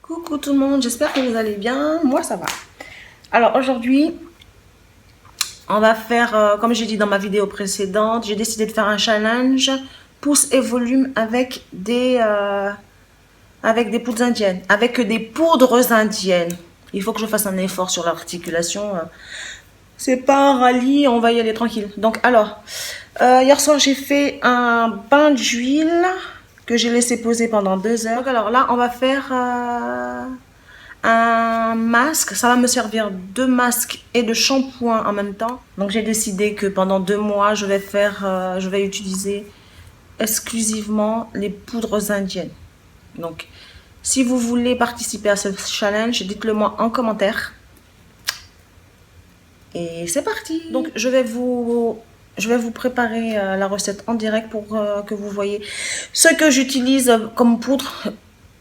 Coucou tout le monde, j'espère que vous allez bien. Moi ça va. Alors aujourd'hui, on va faire, comme j'ai dit dans ma vidéo précédente, j'ai décidé de faire un challenge pouce et volume avec des poudres indiennes, avec des poudres indiennes. Il faut que je fasse un effort sur l'articulation. C'est pas un rallye, on va y aller tranquille. Donc alors, hier soir j'ai fait un bain d'huile que j'ai laissé poser pendant 2 heures. Donc alors là, on va faire un masque. Ça va me servir de masque et de shampoing en même temps. Donc j'ai décidé que pendant 2 mois, je vais utiliser exclusivement les poudres indiennes. Donc si vous voulez participer à ce challenge, dites-le moi en commentaire. Et c'est parti. Donc je vais vous préparer la recette en direct pour que vous voyez ce que j'utilise comme poudre.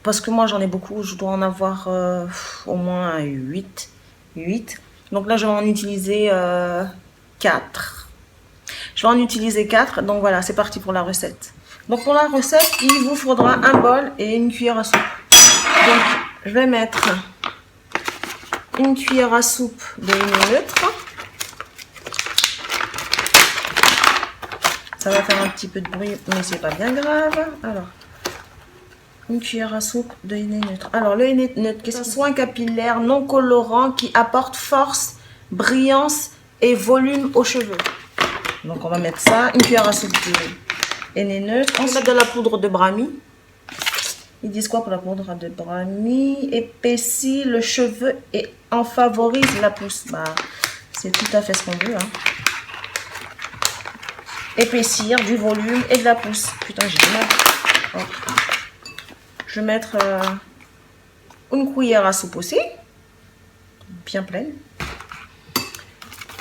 Parce que moi j'en ai beaucoup, je dois en avoir au moins 8. Donc là je vais en utiliser 4. Je vais en utiliser 4, donc voilà, c'est parti pour la recette. Donc pour la recette, il vous faudra un bol et une cuillère à soupe. Donc je vais mettre une cuillère à soupe de lait neutre. Ça va faire un petit peu de bruit, mais c'est pas bien grave. Alors, une cuillère à soupe de lait neutre. Alors, le lait neutre, qu'est-ce que c'est? Soin capillaire non colorant qui apporte force, brillance et volume aux cheveux. Donc, on va mettre ça. Une cuillère à soupe de lait neutre. On va mettre de la poudre de brahmi. Ils disent quoi pour la poudre de brahmi? Épaissit le cheveu et en favorise la pousse. Bah, c'est tout à fait ce qu'on veut, hein. Épaissir, du volume et de la pousse. Putain, j'ai du mal. Hop. Je vais mettre une cuillère à soupe aussi, bien pleine.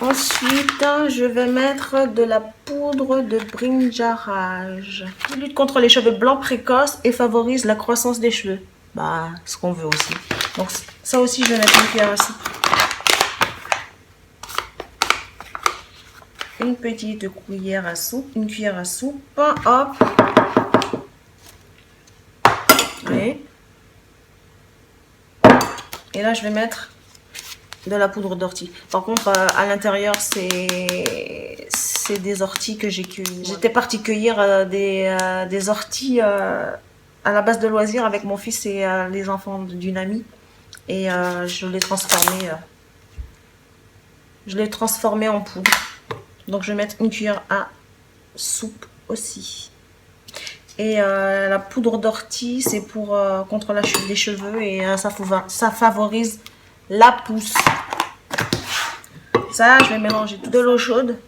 Ensuite, je vais mettre de la poudre de brinjarage. Il lutte contre les cheveux blancs précoces et favorise la croissance des cheveux. Bah, ce qu'on veut aussi. Donc ça aussi, je vais mettre une cuillère à soupe. Une petite cuillère à soupe, une cuillère à soupe, hop. Oui. Et là, je vais mettre de la poudre d'ortie. Par contre, à l'intérieur, c'est des orties que j'ai cueillies. J'étais partie cueillir des orties à la base de loisirs avec mon fils et les enfants d'une amie. Et je l'ai transformé en poudre. Donc, je vais mettre une cuillère à soupe aussi. Et la poudre d'ortie, c'est pour contre la chute des cheveux et ça favorise la pousse. Ça, je vais mélanger tout. De l'eau chaude.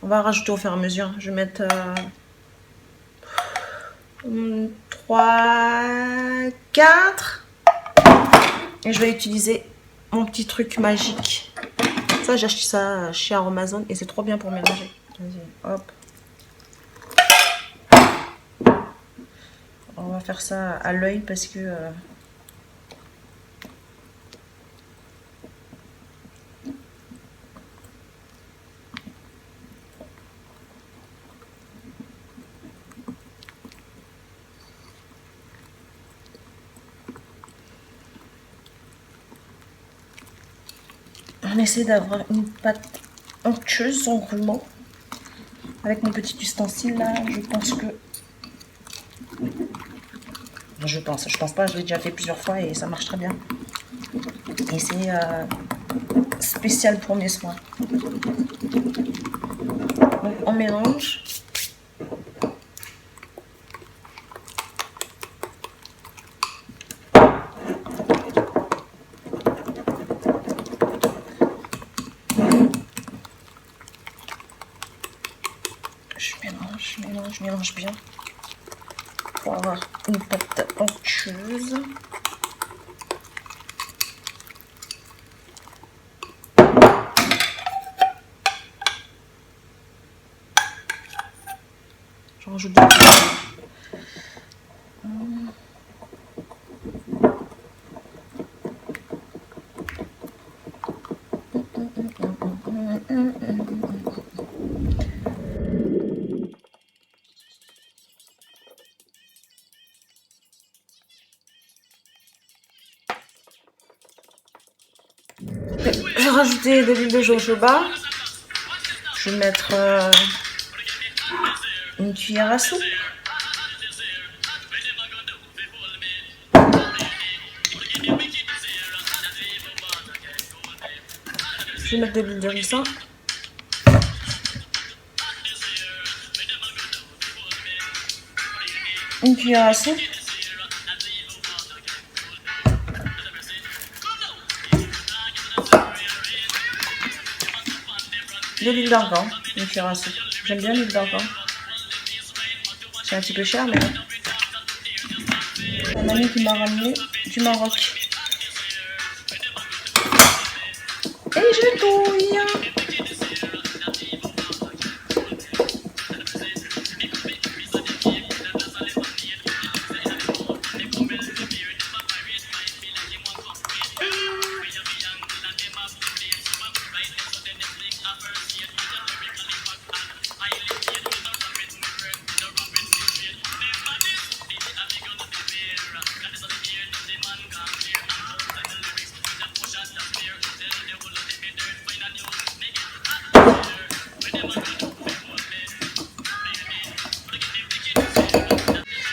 On va rajouter au fur et à mesure. Je vais mettre 3, 4. Et je vais utiliser mon petit truc magique. Ça, j'ai acheté ça chez Amazon et c'est trop bien pour mélanger. Vas-y, hop. On va faire ça à l'œil parce que on essaie d'avoir une pâte onctueuse en roulement. Avec mon petit ustensile là, je pense que... Je pense pas, je l'ai déjà fait plusieurs fois et ça marche très bien. Et c'est spécial pour mes soins. Donc on mélange. Je mélange bien pour avoir une pâte onctueuse. Je rajoute des Je vais rajouter de l'huile de jojoba. Je vais mettre une cuillère à soupe. Je vais mettre de l'huile de ricin. Une cuillère à soupe. De l'huile d'argan, une cuillère à soupe. J'aime bien l'huile d'argan. C'est un petit peu cher, mais un ami qui m'a ramené du Maroc. Et je touille.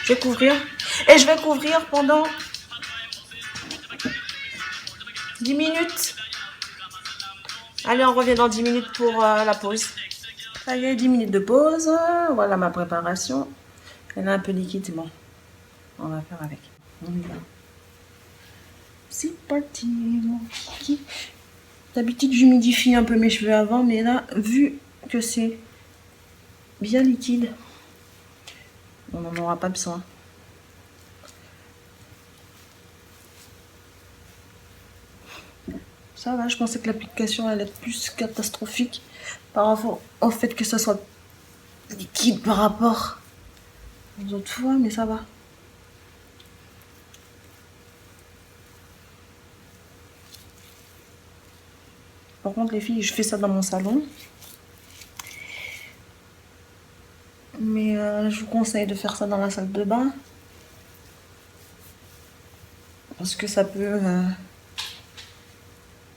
Je vais couvrir. Et je vais couvrir pendant 10 minutes. Allez, on revient dans 10 minutes pour la pause. Ça y est, 10 minutes de pause. Voilà ma préparation. Elle est un peu liquide, bon. On va faire avec. On y va. C'est parti, mon kiki. D'habitude, j'humidifie un peu mes cheveux avant, mais là, vu que c'est bien liquide, on n'en aura pas besoin. Ça va, je pensais que l'application allait être plus catastrophique par rapport au fait que ça soit liquide par rapport aux autres fois, mais ça va. Par contre, les filles, je fais ça dans mon salon. Mais je vous conseille de faire ça dans la salle de bain. Parce que ça peut...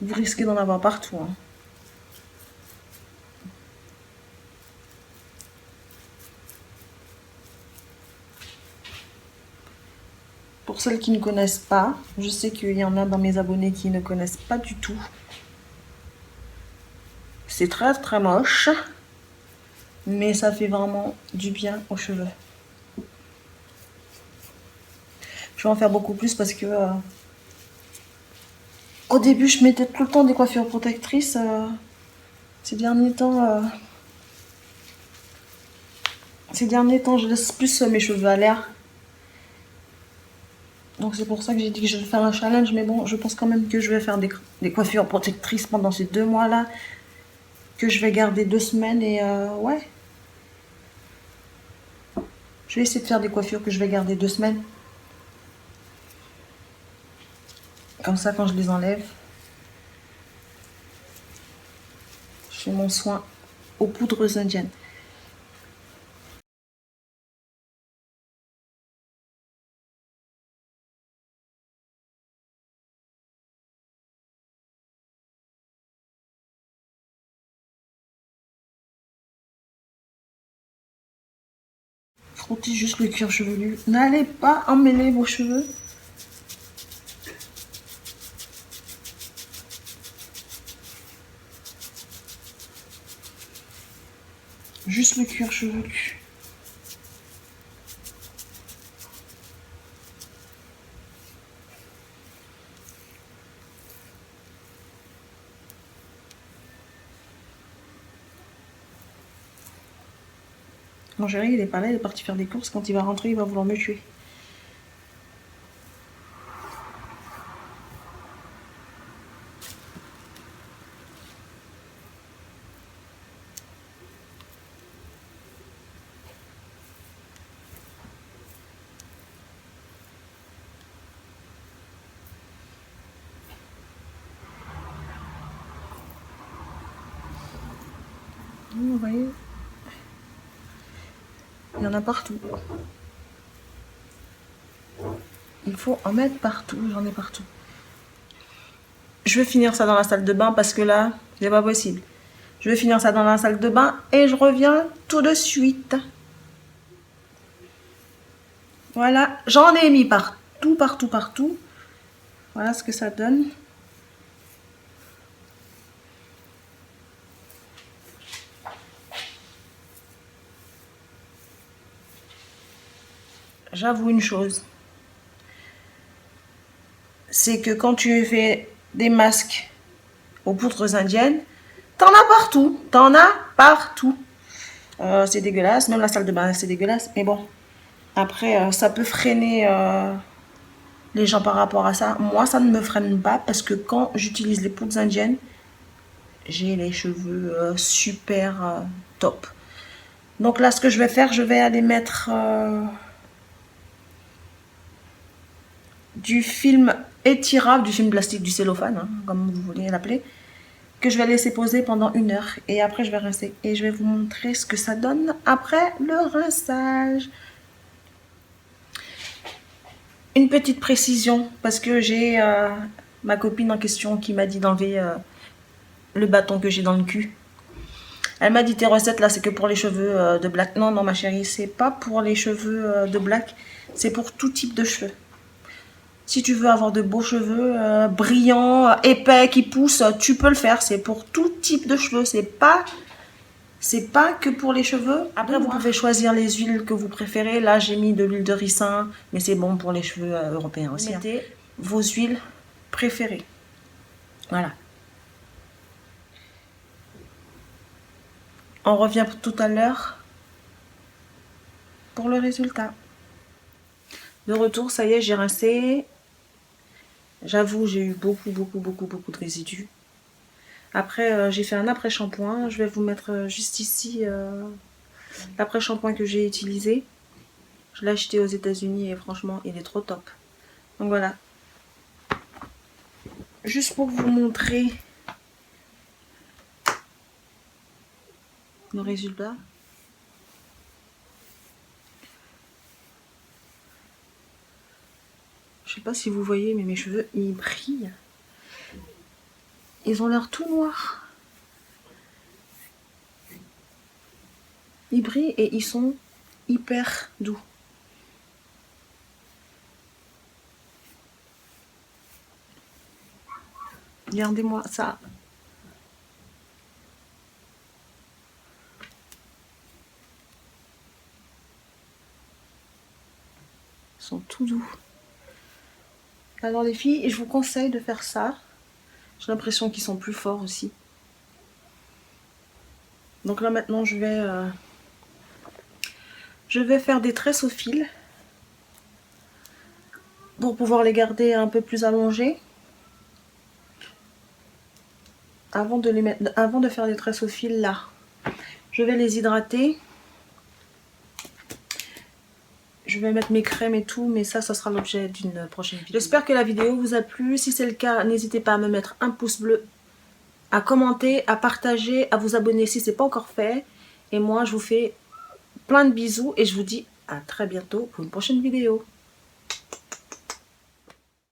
vous risquez d'en avoir partout. Hein. Pour celles qui ne connaissent pas, je sais qu'il y en a dans mes abonnés qui ne connaissent pas du tout. C'est très très moche. Mais ça fait vraiment du bien aux cheveux. Je vais en faire beaucoup plus parce que au début je mettais tout le temps des coiffures protectrices. Ces derniers temps je laisse plus mes cheveux à l'air. Donc c'est pour ça que j'ai dit que je vais faire un challenge. Mais bon, je pense quand même que je vais faire des coiffures protectrices pendant ces 2 mois là. Que je vais garder 2 semaines et ouais. Je vais essayer de faire des coiffures que je vais garder 2 semaines. Comme ça, quand je les enlève, je fais mon soin aux poudres indiennes. Frottez juste le cuir chevelu. N'allez pas emmêler vos cheveux. Juste le cuir chevelu. Mon chéri, il est pas là, il est parti faire des courses. Quand il va rentrer, il va vouloir me tuer. Vous voyez, il y en a partout. Il faut en mettre partout, j'en ai partout. je vais finir ça dans la salle de bain parce que là, c'est pas possible. Je vais finir ça dans la salle de bain et je reviens tout de suite. Voilà, j'en ai mis partout, partout, partout. Voilà ce que ça donne. J'avoue une chose, c'est que quand tu fais des masques aux poutres indiennes, t'en as partout, t'en as partout. C'est dégueulasse, même la salle de bain c'est dégueulasse, mais bon, après ça peut freiner les gens par rapport à ça. Moi ça ne me freine pas parce que quand j'utilise les poutres indiennes, j'ai les cheveux super top. Donc là ce que je vais faire, je vais aller mettre du film étirable, du film plastique, du cellophane, hein, comme vous voulez l'appeler, que je vais laisser poser pendant 1 heure et après je vais rincer et je vais vous montrer ce que ça donne après le rinçage. Une petite précision parce que j'ai ma copine en question qui m'a dit d'enlever le bâton que j'ai dans le cul. Elle m'a dit tes recettes là c'est que pour les cheveux de black. Non non ma chérie, c'est pas pour les cheveux de black, c'est pour tout type de cheveux. Si tu veux avoir de beaux cheveux brillants, épais, qui poussent, tu peux le faire. C'est pour tout type de cheveux. C'est pas que pour les cheveux. Après, vous pouvez choisir les huiles que vous préférez. Là, j'ai mis de l'huile de ricin, mais c'est bon pour les cheveux européens aussi. Mettez vos huiles préférées. Voilà. On revient tout à l'heure pour le résultat. De retour, ça y est, j'ai rincé. J'avoue, j'ai eu beaucoup de résidus. Après, j'ai fait un après-shampoing. Je vais vous mettre juste ici l'après-shampoing que j'ai utilisé. Je l'ai acheté aux États-Unis et franchement, il est trop top. Donc voilà. Juste pour vous montrer le résultat. Je sais pas si vous voyez, mais mes cheveux, ils brillent. Ils ont l'air tout noirs. Ils brillent et ils sont hyper doux. Regardez-moi ça. Ils sont tout doux. Alors les filles, je vous conseille de faire ça. J'ai l'impression qu'ils sont plus forts aussi. Donc là maintenant je vais faire des tresses au fil pour pouvoir les garder un peu plus allongées. Avant de faire des tresses au fil là, je vais les hydrater. Je vais mettre mes crèmes et tout, mais ça sera l'objet d'une prochaine vidéo. J'espère que la vidéo vous a plu. Si c'est le cas, n'hésitez pas à me mettre un pouce bleu, à commenter, à partager, à vous abonner si ce n'est pas encore fait. Et moi, je vous fais plein de bisous et je vous dis à très bientôt pour une prochaine vidéo.